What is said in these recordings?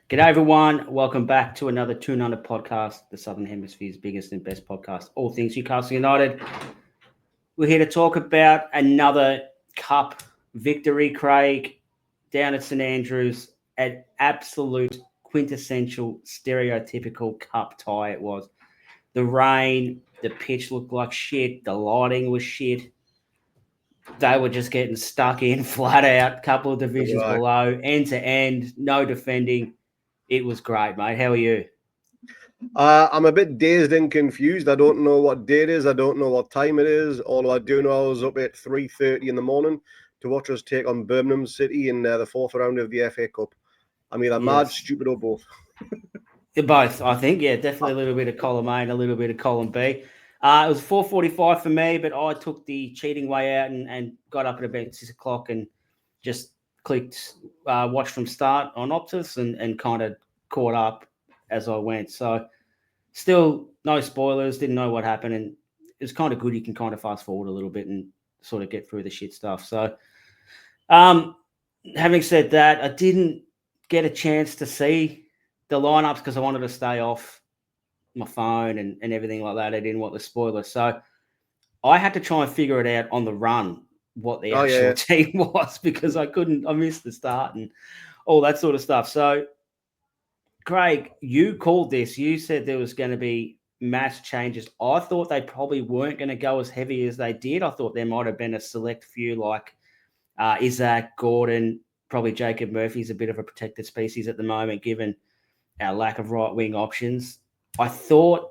G'day, everyone. Welcome back to another Toon podcast, the Southern Hemisphere's biggest and best podcast, all things Newcastle United. We're here to talk about another cup victory, Craig, down at St Andrews. An absolute quintessential, stereotypical cup tie it was. The rain, the pitch looked like shit, the lighting was shit. They were just getting stuck in flat out, couple of divisions below, end to end, no defending. It was great, mate. How are you? I'm a bit dazed and confused. I don't know what day it is. I don't know what time it is. Although I do know I was up at 3:30 in the morning to watch us take on Birmingham City in the fourth round of the FA Cup. I mean, I'm mad, stupid, or both. Both, I think. Yeah, definitely a little bit of column A and a little bit of column B. It was 4:45 for me, but I took the cheating way out and got up at about 6 o'clock and just clicked watch from start on Optus and kind of caught up as I went. So still no spoilers, didn't know what happened. And it's kind of good. You can kind of fast forward a little bit and sort of get through the shit stuff. So having said that, I didn't get a chance to see the lineups because I wanted to stay off my phone and everything like that. I didn't want the spoilers. So I had to try and figure it out on the run what the actual team was because I missed the start and all that sort of stuff. So, Craig, you called this. You said there was going to be mass changes. I thought they probably weren't going to go as heavy as they did. I thought there might have been a select few like Isak, Gordon, probably Jacob Murphy's a bit of a protected species at the moment given our lack of right-wing options. I thought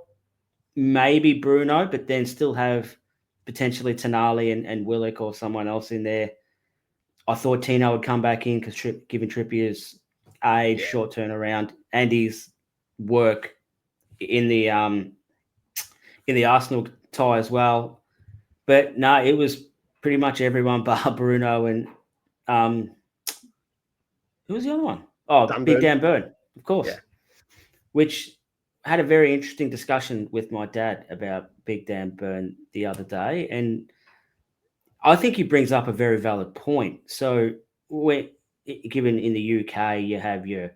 maybe Bruno, but then still have potentially Tonali and Willock or someone else in there. I thought Tino would come back in because given Trippier's age, short turnaround, and his work in the Arsenal tie as well. But no, it was pretty much everyone bar Bruno and who was the other one? Oh, Big Dan Burn, of course. Yeah. Which had a very interesting discussion with my dad about Big Dan Burn the other day. And I think he brings up a very valid point. So given in the UK, you have your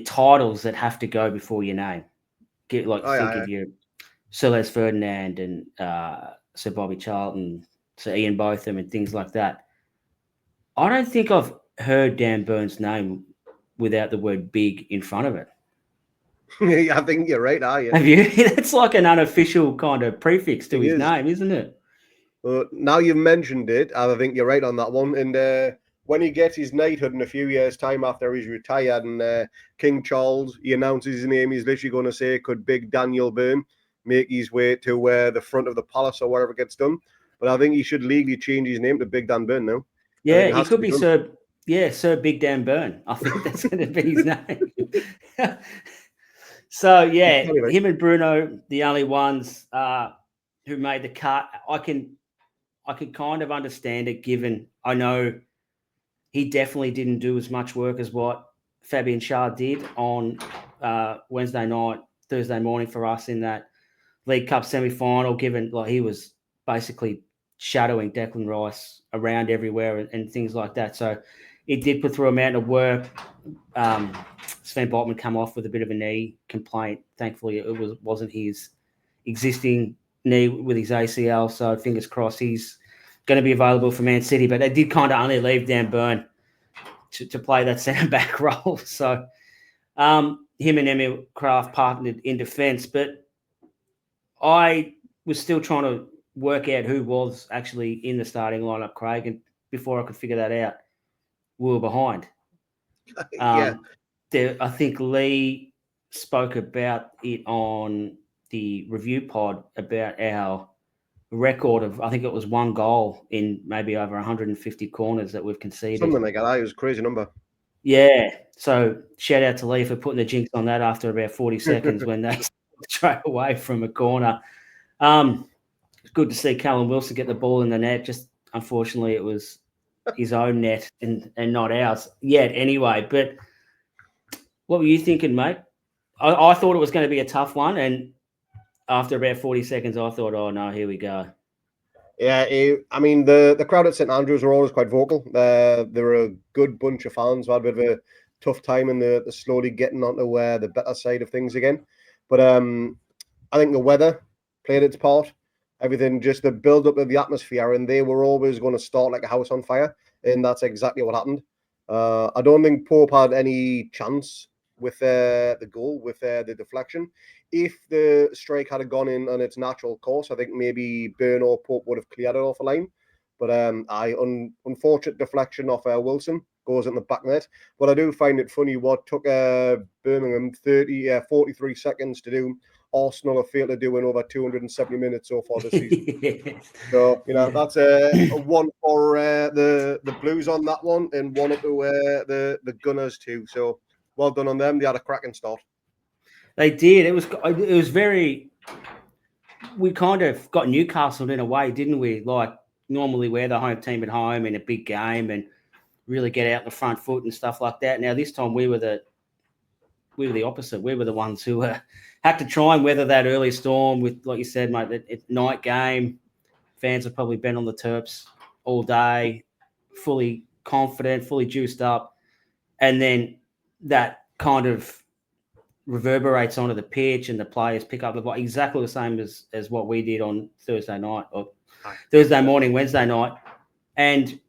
titles that have to go before your name. Think of your Sir Les Ferdinand and Sir Bobby Charlton, Sir Ian Botham and things like that. I don't think I've heard Dan Burn's name without the word big in front of it. I think you're right, are you? Have you? That's like an unofficial kind of prefix to his name, isn't it? Well, now you've mentioned it, I think you're right on that one. And when he gets his knighthood in a few years' time after he's retired and King Charles, he announces his name, he's literally going to say, could Big Daniel Byrne make his way to the front of the palace or wherever it gets done? But I think he should legally change his name to Big Dan Byrne now. Yeah, he could be Sir Big Dan Byrne. I think that's going to be his name. So, yeah, him and Bruno, the only ones who made the cut. I can kind of understand it given I know he definitely didn't do as much work as what Fabian Schär did on Wednesday night, Thursday morning for us in that League Cup semi-final, given like he was basically shadowing Declan Rice around everywhere and things like that. So it did put through a mountain of work. Sven Botman come off with a bit of a knee complaint. Thankfully, it wasn't his existing knee with his ACL. So fingers crossed he's going to be available for Man City. But they did kind of only leave Dan Burn to play that centre-back role. So him and Emil Kraft partnered in defence. But I was still trying to work out who was actually in the starting lineup, Craig. And before I could figure that out, we were behind. I think Lee spoke about it on the review pod about our record of, I think it was one goal in maybe over 150 corners that we've conceded. Something like that. It was a crazy number. Yeah. So shout out to Lee for putting the jinx on that after about 40 seconds when they straight away from a corner. It's good to see Callum Wilson get the ball in the net. Just unfortunately, it was his own net and not ours yet anyway. But what were you thinking, mate? I thought it was going to be a tough one. And after about 40 seconds, I thought, oh, no, here we go. Yeah, I mean, the crowd at St Andrews were always quite vocal. They were a good bunch of fans. We had a bit of a tough time and they're slowly getting onto the better side of things again. But I think the weather played its part. Everything, just the build up of the atmosphere, and they were always going to start like a house on fire, and that's exactly what happened. I don't think Pope had any chance with the goal, with the deflection. If the strike had gone in on its natural course, I think maybe Burn or Pope would have cleared it off the line. But unfortunate deflection off Wilson goes in the back net. But I do find it funny what took Birmingham 43 seconds to do. Arsenal have failed to do in over 270 minutes so far this season. So, that's a one for the Blues on that one, and one up to the Gunners too. So, well done on them. They had a cracking start. They did. It was very. We kind of got Newcastle in a way, didn't we? Like normally we're the home team at home in a big game and really get out the front foot and stuff like that. Now this time we were the opposite. We were the ones who had to try and weather that early storm with, like you said, mate, that night game. Fans have probably been on the Terps all day, fully confident, fully juiced up. And then that kind of reverberates onto the pitch and the players pick up the ball exactly the same as what we did on Thursday night or Thursday morning, Wednesday night. And,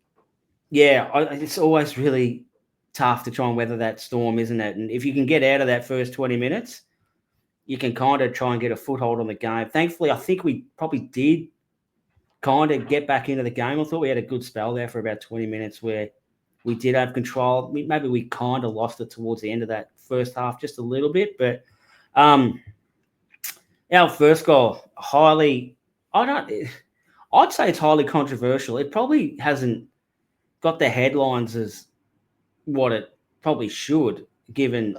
yeah, it's always really tough to try and weather that storm, isn't it? And if you can get out of that first 20 minutes, you can kind of try and get a foothold on the game. Thankfully, I think we probably did kind of get back into the game. I thought we had a good spell there for about 20 minutes where we did have control. Maybe we kind of lost it towards the end of that first half just a little bit. But our first goal, I'd say it's highly controversial. It probably hasn't got the headlines as what it probably should, given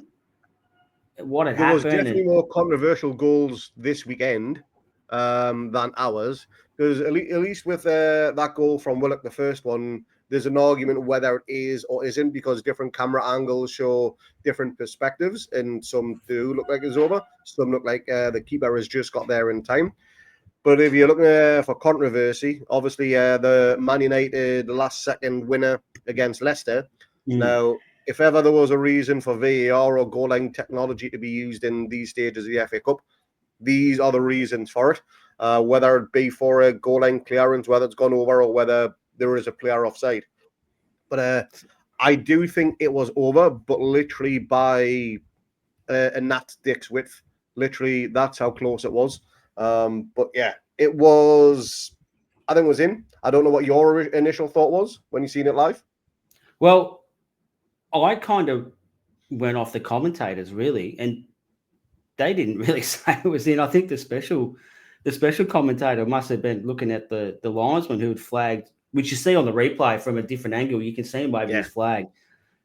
what had happened. There was definitely more controversial goals this weekend than ours. Because at least with that goal from Willock, the first one, there's an argument whether it is or isn't because different camera angles show different perspectives, and some do look like it's over. Some look like the keeper has just got there in time. But if you're looking for controversy, obviously the Man United last-second winner against Leicester. Now, if ever there was a reason for VAR or goal line technology to be used in these stages of the FA Cup, these are the reasons for it. Whether it be for a goal line clearance, whether it's gone over, or whether there is a player offside. But I do think it was over, but literally by a gnat's dick's width. Literally, that's how close it was. But yeah, it was, I think it was in. I don't know what your initial thought was when you seen it live. Well, I kind of went off the commentators, really, and they didn't really say it was in. I think the special commentator must have been looking at the linesman who had flagged, which you see on the replay from a different angle. You can see him waving his flag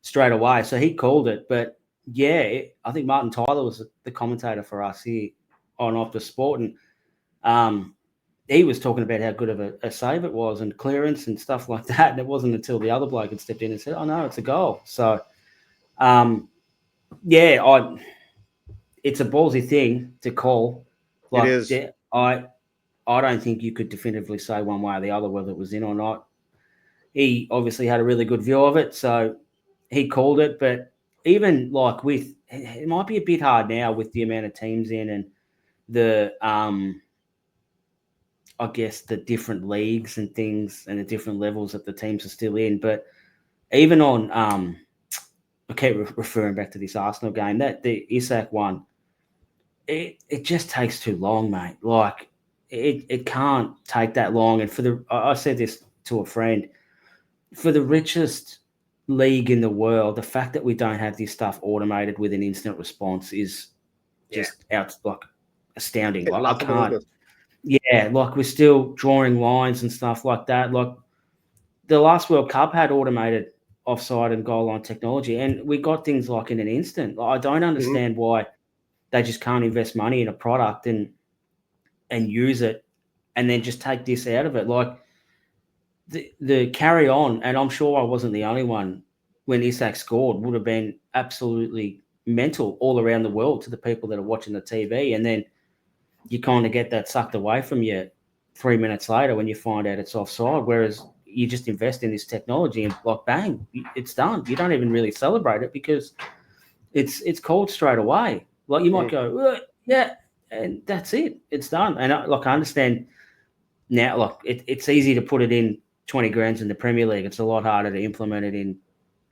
straight away. So he called it. But, yeah, I think Martin Tyler was the commentator for us here on Off the Sport. And he was talking about how good of a save it was and clearance and stuff like that. And it wasn't until the other bloke had stepped in and said, oh, no, it's a goal. So, it's a ballsy thing to call. Like, it is. I don't think you could definitively say one way or the other whether it was in or not. He obviously had a really good view of it, so he called it. But even like it might be a bit hard now with the amount of teams in and the I guess the different leagues and things and the different levels that the teams are still in. But even on I keep referring back to this Arsenal game, that the Isak one, it just takes too long, mate. Like it can't take that long. And I said this to a friend, for the richest league in the world, the fact that we don't have this stuff automated with an instant response is just astounding. Like I can't. Yeah, like we're still drawing lines and stuff like that. Like the last World Cup had automated offside and goal line technology, and we got things like in an instant. Like, I don't understand why they just can't invest money in a product and use it and then just take this out of it. Like the carry on, and I'm sure I wasn't the only one when Isak scored, would have been absolutely mental all around the world to the people that are watching the TV. And then you kind of get that sucked away from you 3 minutes later when you find out it's offside. Whereas you just invest in this technology and like bang, it's done. You don't even really celebrate it because it's called straight away. Like you might go, yeah, and that's it. It's done. And I understand now. Like it's easy to put it in 20 grounds in the Premier League. It's a lot harder to implement it in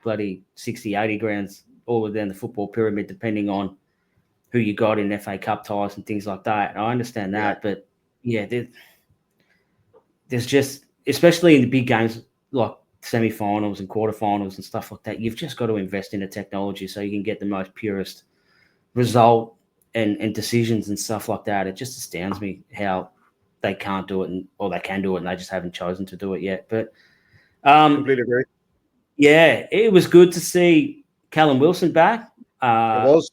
bloody 60, 80 grounds all within the football pyramid, depending on who you got in FA Cup ties and things like that. I understand that, but yeah, there's just, especially in the big games like semi-finals and quarterfinals and stuff like that, you've just got to invest in the technology so you can get the most purest result and decisions and stuff like that. It just astounds me how they can't do it, or they can do it and they just haven't chosen to do it yet. But completely agree. Yeah, it was good to see Callum Wilson back. It was.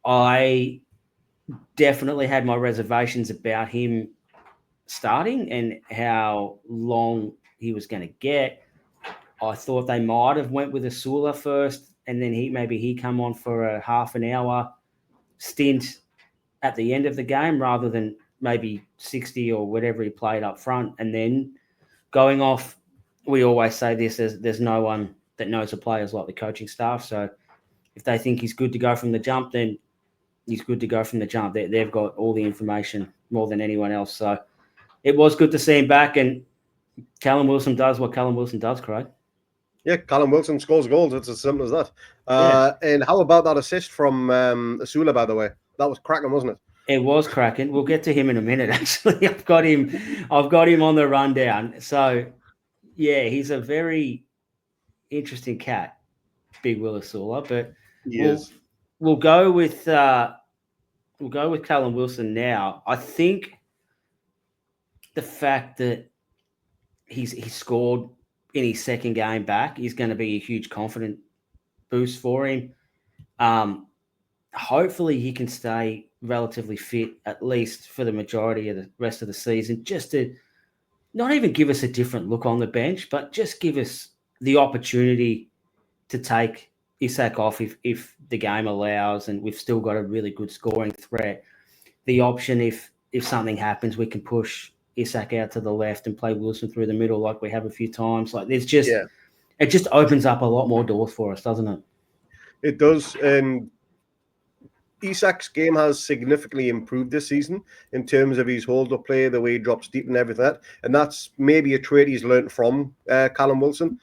I definitely had my reservations about him starting and how long he was going to get. I thought they might have went with Osula first, and then he come on for a half an hour stint at the end of the game rather than maybe 60 or whatever he played up front. And then going off, we always say this, there's no one that knows the players like the coaching staff. So if they think he's good to go from the jump, then he's good to go from the jump. They've got all the information more than anyone else. So it was good to see him back, and Callum Wilson does what Callum Wilson does, Craig. Yeah, Callum Wilson scores goals. It's as simple as that. And how about that assist from Osula, by the way? That was cracking, wasn't it? It was cracking. We'll get to him in a minute, actually. I've got him on the rundown. So, yeah, he's a very interesting cat, Big Will Osula. But we'll go with Callum Wilson now. I think the fact that he's scored in his second game back is going to be a huge confidence boost for him. Hopefully he can stay relatively fit, at least for the majority of the rest of the season, just to not even give us a different look on the bench, but just give us the opportunity to take Isak off if the game allows, and we've still got a really good scoring threat. The option, if something happens, we can push Isak out to the left and play Wilson through the middle like we have a few times. Like there's just it just opens up a lot more doors for us, doesn't it? It does. And Isak's game has significantly improved this season in terms of his hold-up play, the way he drops deep and everything. And that's maybe a trait he's learned from Callum Wilson,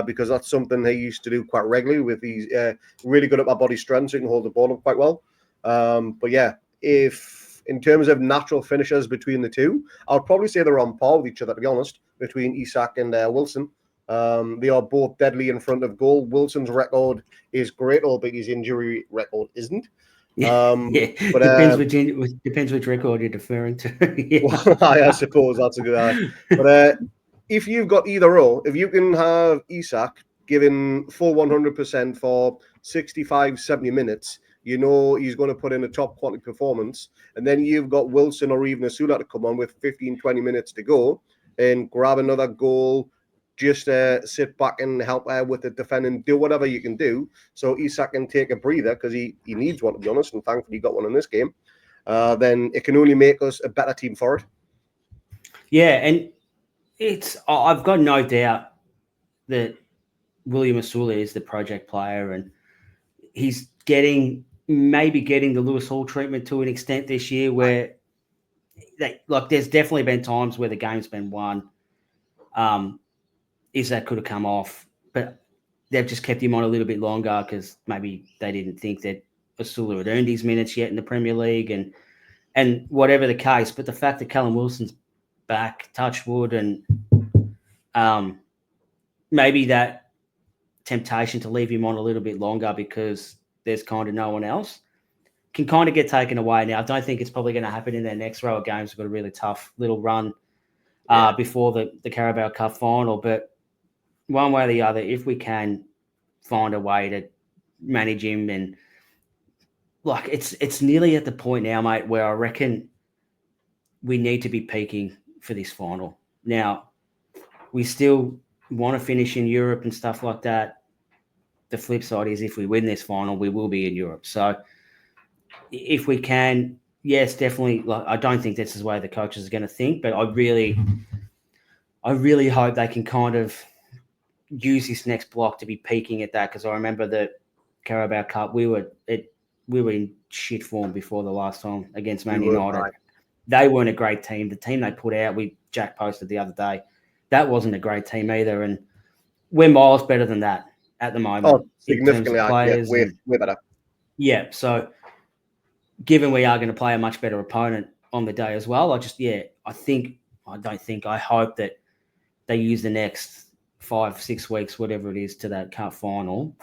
because that's something he used to do quite regularly with his really good at my body strength, so he can hold the ball up quite well. But yeah, if in terms of natural finishers between the two, I would probably say they're on par with each other, to be honest, between Isak and Wilson. They are both deadly in front of goal. Wilson's record is great, albeit his injury record isn't. But depends which record you're deferring to. Well, I suppose that's a good idea. But if you've got either or, if you can have Isak given full 100% for 65, 70 minutes, you know he's going to put in a top quality performance. And then you've got Wilson or even Osula to come on with 15, 20 minutes to go and grab another goal, just sit back and help with the defending, do whatever you can do so Isak can take a breather, because he needs one, to be honest, and thankfully he got one in this game. Then it can only make us a better team for it. Yeah, and I've got no doubt that William Osula is the project player, and he's maybe getting the Lewis Hall treatment to an extent this year, where there's definitely been times where the game's been won. Isak could have come off, but they've just kept him on a little bit longer because maybe they didn't think that Osula had earned his minutes yet in the Premier League, and whatever the case. But the fact that Callum Wilson's back, touch wood, and maybe that temptation to leave him on a little bit longer because there's kind of no one else can kind of get taken away. Now, I don't think it's probably going to happen in their next row of games. We've got a really tough little run before the Carabao Cup final, but one way or the other, if we can find a way to manage him, and it's nearly at the point now, mate, where I reckon we need to be peaking for this final. Now, we still want to finish in Europe and stuff like that. The flip side is if we win this final, we will be in Europe. So if we can, yes, definitely. I don't think this is the way the coaches are going to think, but I really hope they can kind of use this next block to be peaking at that, because I remember the Carabao Cup, we were in shit form before the last time against Man United. Right. They weren't a great team. The team they put out, Jack posted the other day, that wasn't a great team either. And we're miles better than that at the moment. Significantly, in terms of players. Way better. Yeah, so given we are going to play a much better opponent on the day as well, I hope that they use the next 5-6 weeks, whatever it is, to that cup final,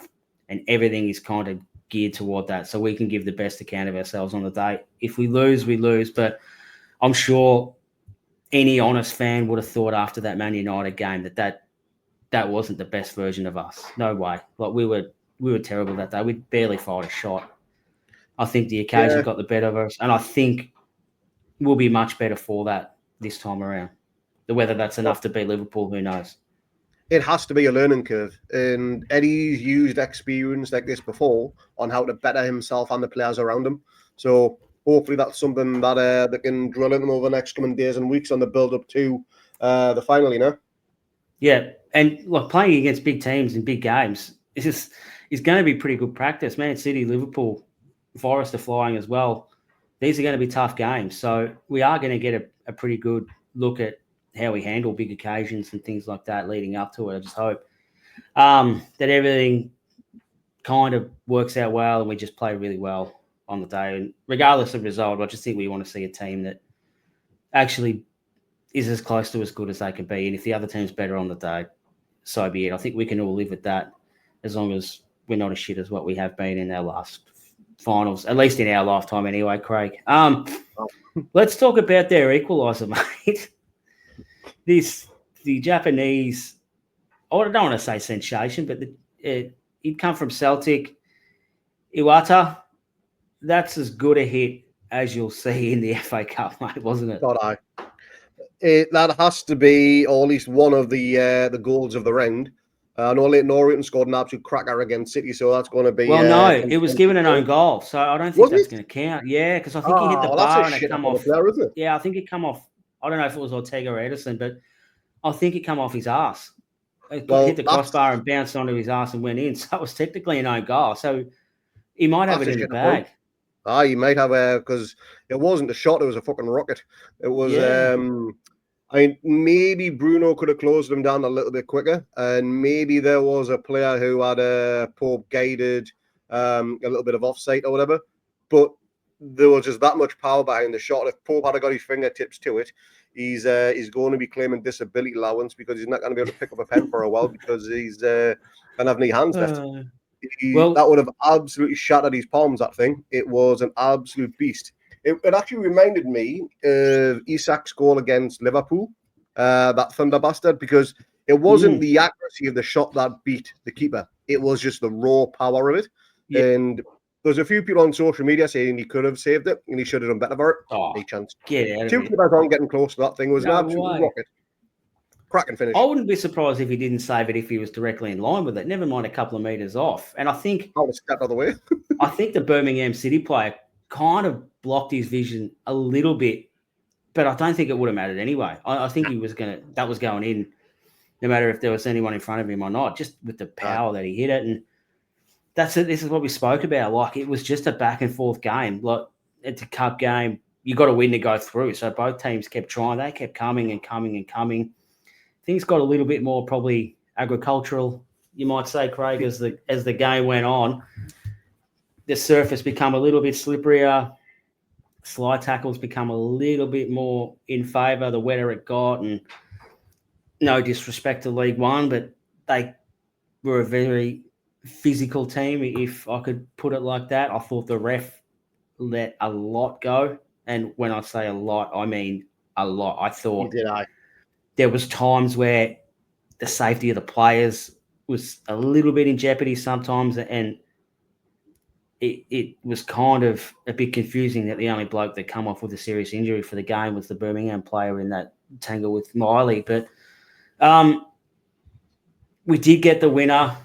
and everything is kind of geared toward that, so we can give the best account of ourselves on the day. If we lose, we lose, but I'm sure any honest fan would have thought after that Man United game that wasn't the best version of us. No way. Like, we were terrible that day. We barely fired a shot. I think the occasion got the better of us, and I think we'll be much better for that this time around. Whether that's enough to beat Liverpool, who knows? It has to be a learning curve, and Eddie's used experience like this before on how to better himself and the players around him. So hopefully that's something that they can drill into over the next coming days and weeks on the build-up to the final, you know? Yeah, and look, playing against big teams in big games is going to be pretty good practice. Man City, Liverpool, Forest are flying as well. These are going to be tough games, so we are going to get a pretty good look at how we handle big occasions and things like that leading up to it. I just hope that everything kind of works out well and we just play really well on the day. And regardless of result, I just think we want to see a team that actually is as close to as good as they can be. And if the other team's better on the day, so be it. I think we can all live with that as long as we're not as shit as what we have been in our last finals, at least in our lifetime anyway, Craig. Let's talk about their equaliser, mate. The Japanese, I don't want to say sensation, but he'd come from Celtic. Iwata, that's as good a hit as you'll see in the FA Cup, mate, wasn't it? Not I. That has to be, or at least one of the goals of the round. I know Leighton Orient scored an absolute cracker against City, so that's going to be... Well, no, it was given an own goal, so I don't think that's going to count. Yeah, because I think he hit the bar and it come off. Player, isn't it? Yeah, I think it come off. I don't know if it was Ortega or Edison, but I think it come off his ass. It hit the crossbar and bounced onto his ass and went in. So it was technically an own goal. So he might have it in the bag. He might have, because it wasn't a shot, it was a fucking rocket. It was... maybe Bruno could have closed them down a little bit quicker, and maybe there was a player who had a Pope guided a little bit of offside or whatever, but there was just that much power behind the shot. If Pope had got his fingertips to it, he's going to be claiming disability allowance because he's not going to be able to pick up a pen for a while because he's don't have any hands left. That would have absolutely shattered his palms, that thing. It was an absolute beast. It actually reminded me of Isak's goal against Liverpool, that Thunder Bastard, because it wasn't the accuracy of the shot that beat the keeper. It was just the raw power of it. Yeah. And there's a few people on social media saying he could have saved it and he should have done better for it. No chance. Get out Two keepers aren't getting close to that thing. It was an absolute rocket. Cracking finish. I wouldn't be surprised if he didn't save it if he was directly in line with it, never mind a couple of metres off. And I think... I would have stepped out of the way. I think the Birmingham City player kind of blocked his vision a little bit, but I don't think it would have mattered anyway. I think that was going in, no matter if there was anyone in front of him or not, just with the power that he hit it. And that's it. This is what we spoke about. Like, it was just a back and forth game. Like, it's a cup game. You got to win to go through. So both teams kept trying. They kept coming and coming and coming. Things got a little bit more probably agricultural, you might say, Craig, as the game went on. The surface become a little bit slipperier. Slide tackles become a little bit more in favour the wetter it got. And no disrespect to League One, but they were a very physical team, if I could put it like that. I thought the ref let a lot go. And when I say a lot, I mean a lot. I thought there was times where the safety of the players was a little bit in jeopardy sometimes, and it was kind of a bit confusing that the only bloke that come off with a serious injury for the game was the Birmingham player in that tangle with Miley. But we did get the winner,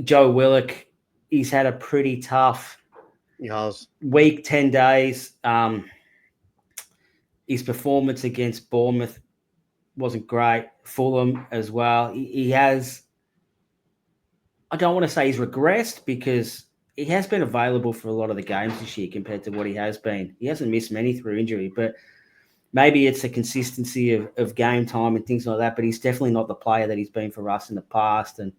Joe Willock. He's had a pretty tough week, 10 days. His performance against Bournemouth wasn't great. Fulham as well. He has. I don't want to say he's regressed because he has been available for a lot of the games this year compared to what he has been. He hasn't missed many through injury, but maybe it's a consistency of game time and things like that. But he's definitely not the player that he's been for us in the past. And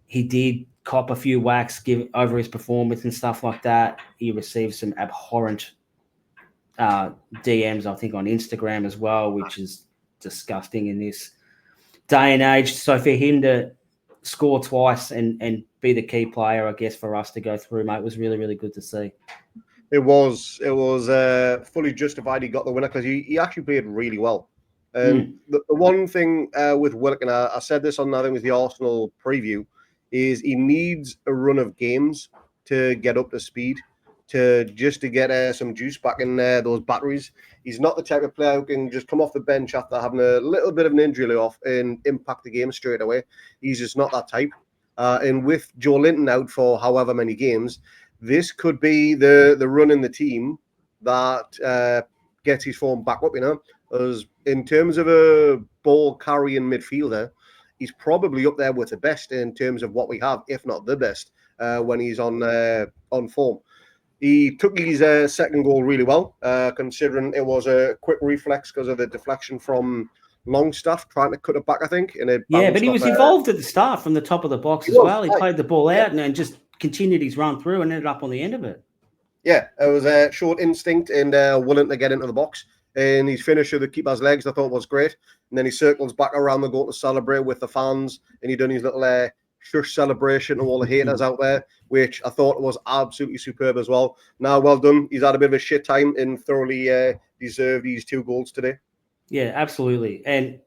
he did cop a few whacks over his performance and stuff like that. He received some abhorrent DMs, I think, on Instagram as well, which is disgusting in this day and age. So for him to score twice and be the key player, I guess, for us to go through, mate, was really, really good to see. It was fully justified. He got the winner because he actually played really well. The one thing with Willock, and I said this on, I think it was the Arsenal preview, is he needs a run of games to get up to speed, to get some juice back in those batteries. He's not the type of player who can just come off the bench after having a little bit of an injury layoff and impact the game straight away. He's just not that type. And with Joe Linton out for however many games, this could be the run in the team that gets his form back up, As in terms of a ball carrying midfielder, he's probably up there with the best in terms of what we have, if not the best, when he's on form. He took his second goal really well, considering it was a quick reflex because of the deflection from Longstaff trying to cut it back, I think. But he was involved at the start from the top of the box as well. He played the ball out and then just continued his run through and ended up on the end of it. Yeah, it was a short instinct and willing to get into the box. And his finish of the keeper's legs, I thought, was great. And then he circles back around the goal to celebrate with the fans. And he done his little shush celebration to all the haters out there, which I thought was absolutely superb as well. Now, well done. He's had a bit of a shit time and thoroughly deserved these 2 goals today. Yeah, absolutely. And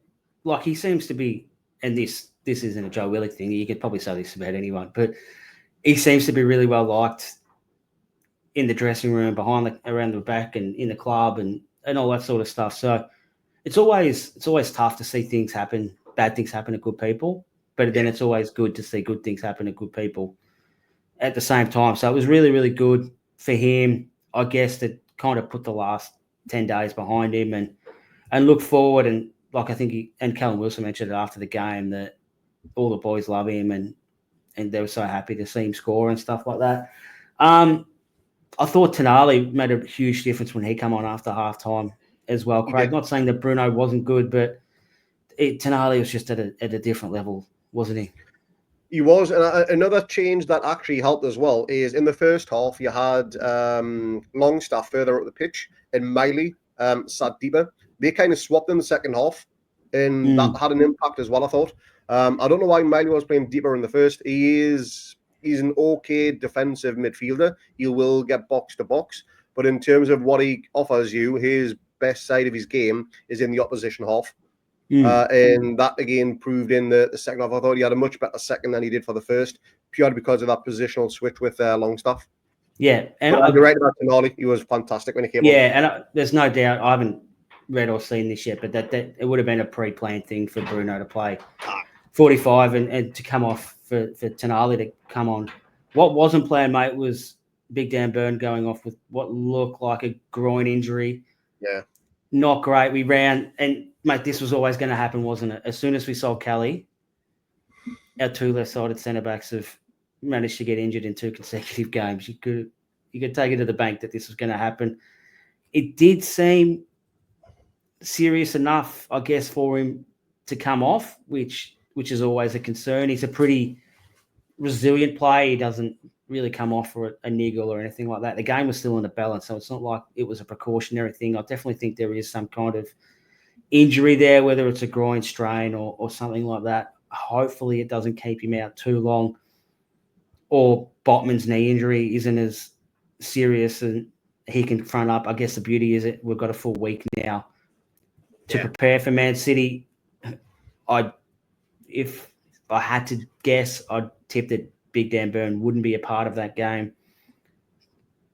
like he seems to be, and this isn't a Joe Willock thing. You could probably say this about anyone, but he seems to be really well liked in the dressing room, around the back, and in the club, and all that sort of stuff. So it's always tough to see things happen, bad things happen to good people, but then it's always good to see good things happen to good people at the same time. So it was really, really good for him, I guess, to kind of put the last 10 days behind him and look forward. And like I think and Callum Wilson mentioned it after the game that all the boys love him and they were so happy to see him score and stuff like that. I thought Tonali made a huge difference when he came on after halftime as well, Craig. Not saying that Bruno wasn't good, but Tonali was just at a different level, wasn't he? He was. And another change that actually helped as well is in the first half, you had Longstaff further up the pitch and Miley sat deeper. They kind of swapped in the second half, and that had an impact as well, I thought. I don't know why Miley was playing deeper in the first. He's an okay defensive midfielder. He will get box to box. But in terms of what he offers you, his best side of his game is in the opposition half. And that, again, proved in the second half. I thought he had a much better second than he did for the first, purely because of that positional switch with Longstaff. Yeah. And you're right about Tonali. He was fantastic when he came on. Yeah, and there's no doubt. I haven't read or seen this yet, but that it would have been a pre-planned thing for Bruno to play 45 and to come off for Tonali to come on. What wasn't planned, mate, was Big Dan Burn going off with what looked like a groin injury. Yeah. Not great. We ran, and, mate, this was always going to happen, wasn't it? As soon as we sold Kelly, our 2 left-sided centre-backs have managed to get injured in 2 consecutive games. You could take it to the bank that this was going to happen. It did seem serious enough, I guess, for him to come off, which is always a concern. He's a pretty resilient player. He doesn't really come off for a niggle or anything like that. The game was still in the balance, so it's not like it was a precautionary thing. I definitely think there is some kind of injury there, whether it's a groin strain or something like that. Hopefully it doesn't keep him out too long, or Botman's knee injury isn't as serious and he can front up. I guess the beauty is we've got a full week now to prepare for Man City. If I had to guess, I'd tip that Big Dan Burn wouldn't be a part of that game.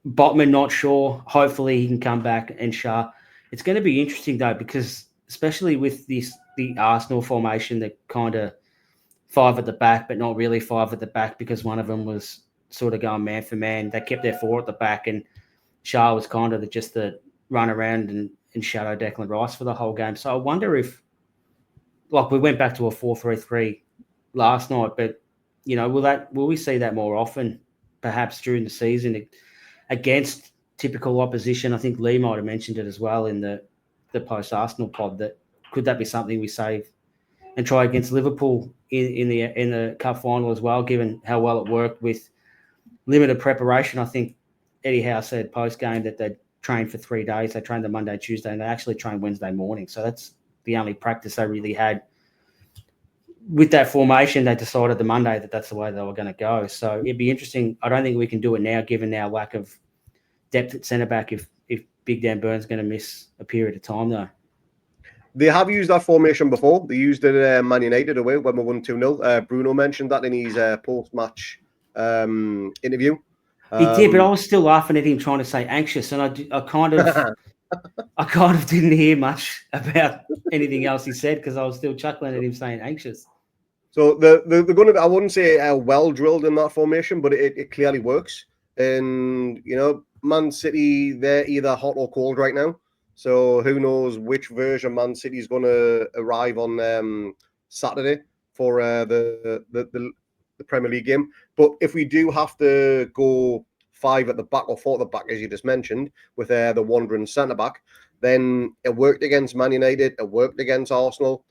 Botman, not sure. Hopefully he can come back and Shah. It's going to be interesting, though, because especially with the Arsenal formation that kind of 5 at the back, but not really 5 at the back because one of them was sort of going man for man. They kept their 4 at the back, and Shah was kind of just the run around and shadow Declan Rice for the whole game. So I wonder if like we went back to a 4-3-3 last night, but will we see that more often, perhaps during the season against typical opposition? I think Lee might have mentioned it as well in the post Arsenal pod. That could that be something we save and try against Liverpool in the cup final as well, given how well it worked with limited preparation. I think Eddie Howe said post game that they'd trained for 3 days. They trained the Monday, Tuesday, and they actually trained Wednesday morning. So that's the only practice they really had. With that formation, they decided the Monday that that's the way they were going to go. So it'd be interesting. I don't think we can do it now, given our lack of depth at centre back. If Big Dan Burn's going to miss a period of time, though. They have used that formation before. They used it at Man United away when we won 2-0. Bruno mentioned that in his post-match interview. He did, but I was still laughing at him trying to say anxious, and I kind of didn't hear much about anything else he said because I was still chuckling at him saying anxious. So they're going to. I wouldn't say well drilled in that formation, but it clearly works. And Man City, they're either hot or cold right now. So who knows which version Man City is going to arrive on Saturday for the Premier League game. But if we do have to go 5 at the back or 4 at the back, as you just mentioned, with the wandering centre back, then it worked against Man United. It worked against Arsenal.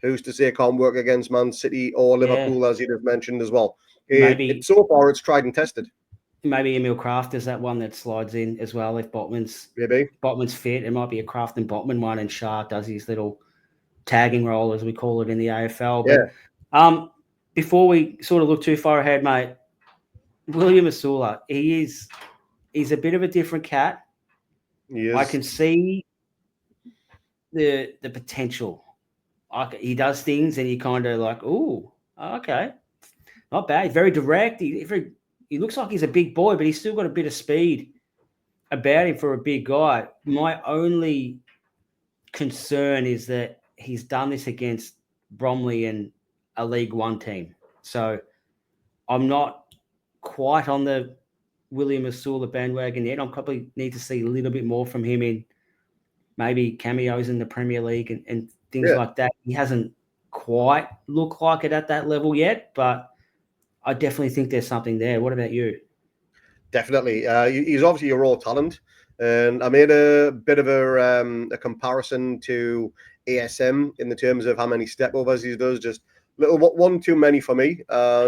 Who's to say it can't work against Man City or Liverpool, as you just mentioned as well? So far, it's tried and tested. Maybe Emil Kraft is that one that slides in as well. If Botman's fit, it might be a Kraft and Botman one, and Shark does his little tagging role, as we call it in the AFL. But before we sort of look too far ahead, mate, William Osula, he's a bit of a different cat. He is. I can see the potential. He does things, and you kind of like, ooh, okay, not bad. Very direct. He looks like he's a big boy, but he's still got a bit of speed about him for a big guy. My only concern is that he's done this against Bromley and a League One team. So I'm not quite on the William Osula bandwagon yet. I probably need to see a little bit more from him in maybe cameos in the Premier League and things like that. He hasn't quite looked like it at that level yet, but I definitely think there's something there. What about you? Definitely. He's obviously a raw talent. And I made a bit of a comparison to ASM in the terms of how many step overs he does. Just one too many for me.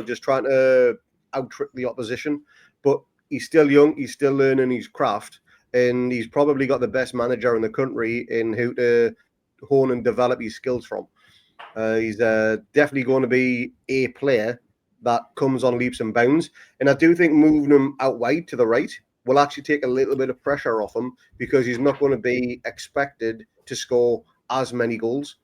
Just trying to out-trick the opposition. But he's still young. He's still learning his craft. And he's probably got the best manager in the country in who to hone and develop his skills from. He's definitely going to be a player that comes on leaps and bounds. And I do think moving him out wide to the right will actually take a little bit of pressure off him because he's not going to be expected to score as many goals.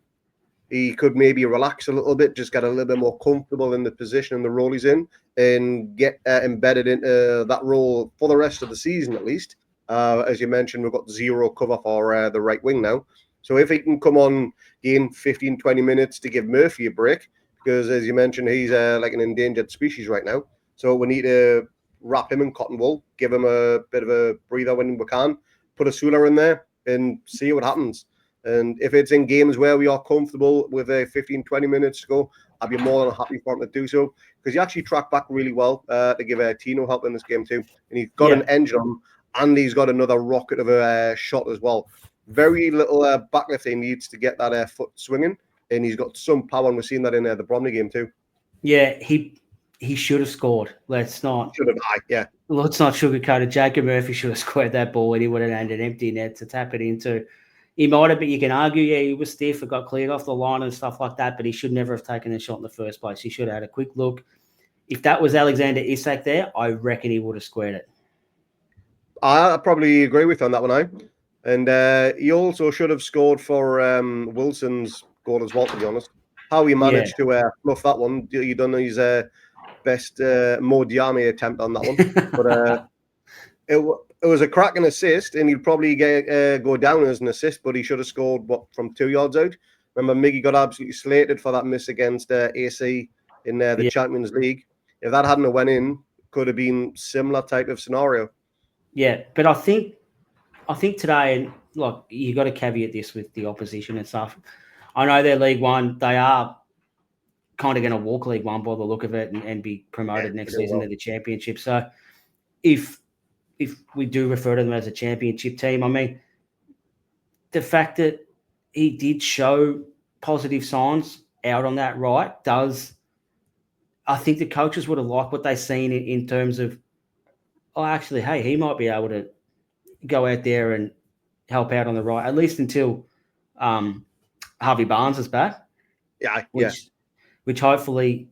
He could maybe relax a little bit, just get a little bit more comfortable in the position and the role he's in and get embedded into that role for the rest of the season at least. As you mentioned, we've got 0 cover for the right wing now. So if he can come on, gain 15, 20 minutes to give Murphy a break, because as you mentioned, he's like an endangered species right now. So we need to wrap him in cotton wool, give him a bit of a breather when we can, put Osula in there and see what happens. And if it's in games where we are comfortable with 15, 20 minutes to go, I'd be more than happy for him to do so. Because he actually tracked back really well to give Tino help in this game too. And he's got an engine on and he's got another rocket of a shot as well. Very little backlift he needs to get that foot swinging. And he's got some power, and we've seen that in the Bromley game too. Yeah, he should have scored. Let's not sugarcoat it. Jacob Murphy should have squared that ball, and he would have had an empty net to tap it into. He might have, but you can argue, he was stiff, it got cleared off the line and stuff like that, but he should never have taken a shot in the first place. He should have had a quick look. If that was Alexander Isak there, I reckon he would have squared it. I probably agree with you on that one, And he also should have scored for Wilson's goal as well, to be honest. How he managed to fluff that one, he done his best Modiami attempt on that one. But it was a cracking assist, and he'd probably go down as an assist, but he should have scored, from 2 yards out? Remember, Miggy got absolutely slated for that miss against AC in the Champions League. If that hadn't went in, could have been similar type of scenario. Yeah, but I think today, and like you got to caveat this with the opposition and stuff. I know they're League One. They are kind of going to walk League One by the look of it and be promoted next season to the Championship. So if we do refer to them as a Championship team, I mean, the fact that he did show positive signs out on that right does, I think the coaches would have liked what they've seen in terms of, oh, actually, hey, he might be able to go out there and help out on the right, at least until Harvey Barnes is back. Yeah, which hopefully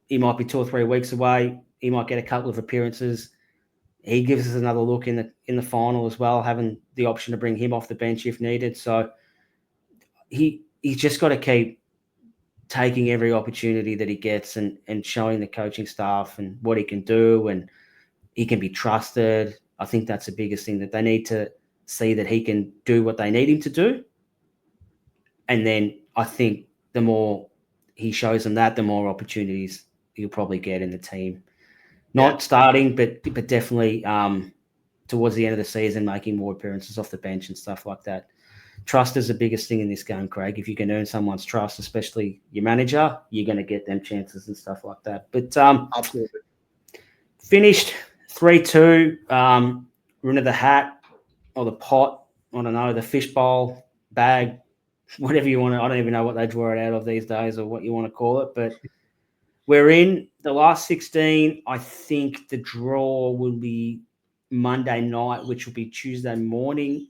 he might be 2 or 3 weeks away. He might get a couple of appearances. He gives us another look in the final as well, having the option to bring him off the bench if needed. So he's just got to keep taking every opportunity that he gets and showing the coaching staff and what he can do, and he can be trusted. I think that's the biggest thing, that they need to see that he can do what they need him to do. And then I think the more he shows them that, the more opportunities he'll probably get in the team. Not starting, but definitely towards the end of the season, making more appearances off the bench and stuff like that. Trust is the biggest thing in this game, Craig. If you can earn someone's trust, especially your manager, you're going to get them chances and stuff like that. But absolutely. Finished 3-2. We're into the hat or the pot. I don't know, the fishbowl, bag, whatever you want to. I don't even know what they draw it out of these days or what you want to call it. But we're in the last 16. I think the draw will be Monday night, which will be Tuesday morning.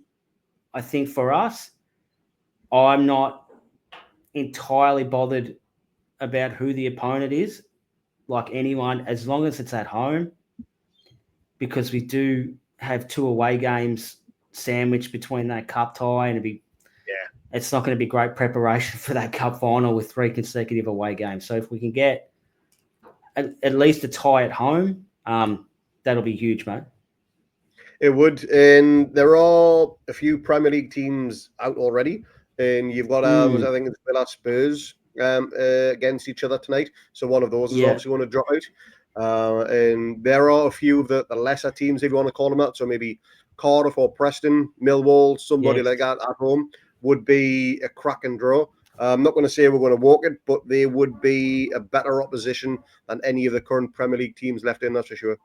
I think for us, I'm not entirely bothered about who the opponent is, like anyone, as long as it's at home, because we do have 2 away games sandwiched between that cup tie, and it's not going to be great preparation for that cup final with 3 consecutive away games. So if we can get at least a tie at home, that'll be huge, mate. It would, and there are a few Premier League teams out already, and you've got I think it's Villa Spurs against each other tonight. So one of those is obviously going to drop out, and there are a few of the lesser teams, if you want to call them that. So maybe Cardiff or Preston, Millwall, somebody like that at home would be a cracking draw. I'm not going to say we're going to walk it, but they would be a better opposition than any of the current Premier League teams left in, that's for sure.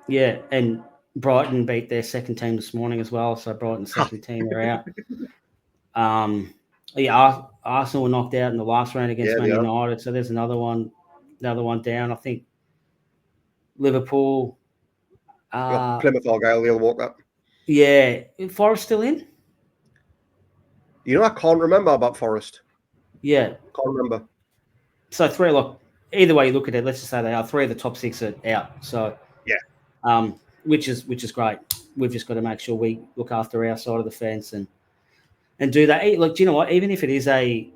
Yeah, and Brighton beat their second team this morning as well, so Brighton's second team are out. Arsenal were knocked out in the last round against Man United, so there's another one down. I think Liverpool, Plymouth Argyle, they'll walk that. Yeah, Forest still in? You know, I can't remember about Forest. Yeah, can't remember. So either way you look at it, let's just say they are 3 of the top 6 are out. So which is great. We've just got to make sure we look after our side of the fence and do that. Look, do you know what? Even if it is a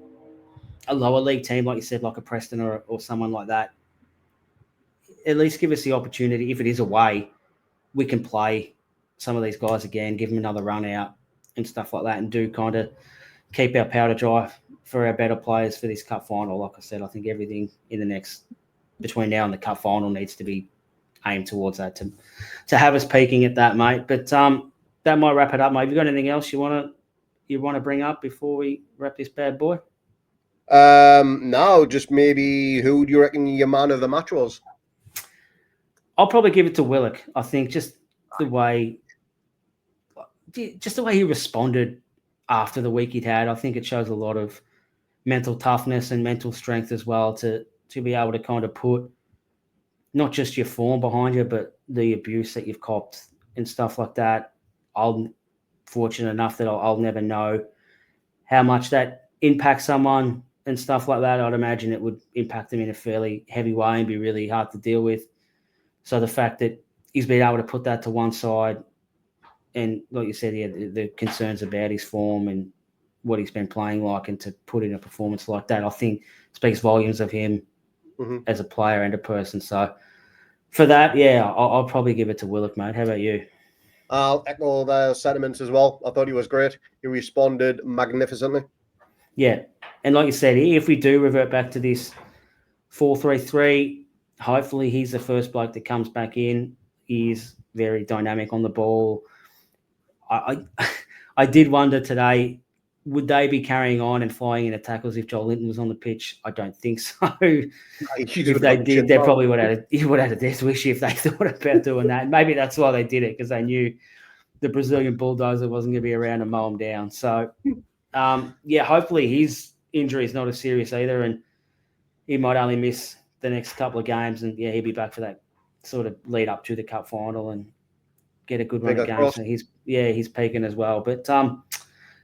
lower league team, like you said, like a Preston or someone like that, at least give us the opportunity. If it is away, we can play some of these guys again, give them another run out and stuff like that, and do kind of keep our powder dry for our better players for this cup final. Like I said, I think everything in the next between now and the cup final needs to be aimed towards that to have us peaking at that, mate. But that might wrap it up, mate. Have you got anything else you want to bring up before we wrap this bad boy? No, just maybe who do you reckon your man of the match was? I'll probably give it to Willock. I think just the way he responded after the week he'd had, I think it shows a lot of mental toughness and mental strength as well to be able to kind of put not just your form behind you, but the abuse that you've copped and stuff like that. I'm fortunate enough that I'll never know how much that impacts someone and stuff like that. I'd imagine it would impact them in a fairly heavy way and be really hard to deal with. So the fact that he's been able to put that to one side and, like you said, the concerns about his form and what he's been playing like, and to put in a performance like that, I think speaks volumes of him as a player and a person. So for that, I'll probably give it to Willock, mate. How about you? I'll echo the sentiments as well. I thought he was great. He responded magnificently. Yeah. And like you said, if we do revert back to this 4-3-3, hopefully he's the first bloke that comes back in. He's very dynamic on the ball. I did wonder today, would they be carrying on and flying into tackles if Joel Linton was on the pitch? I don't think so. If they did, they probably would have had a death wish if they thought about doing that. Maybe that's why they did it, because they knew the Brazilian bulldozer wasn't going to be around to mow him down. So, hopefully his injury is not as serious either, and he might only miss the next couple of games, and he'll be back for that sort of lead up to the cup final and get a good run of games. So he's peaking as well. But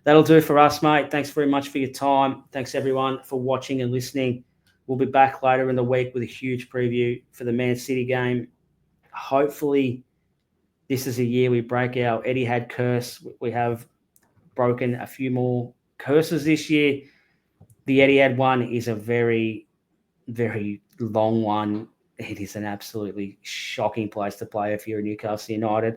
that'll do for us, mate. Thanks very much for your time. Thanks everyone for watching and listening. We'll be back later in the week with a huge preview for the Man City game. Hopefully this is a year we break our Etihad curse. We have broken a few more curses this year. The Etihad one is a very, very long one. It is an absolutely shocking place to play if you're Newcastle United.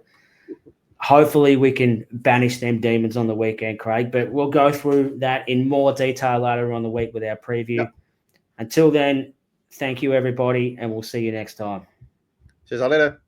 Hopefully we can banish them demons on the weekend, Craig, but we'll go through that in more detail later on the week with our preview. Yep. Until then, thank you, everybody, and we'll see you next time. See you later.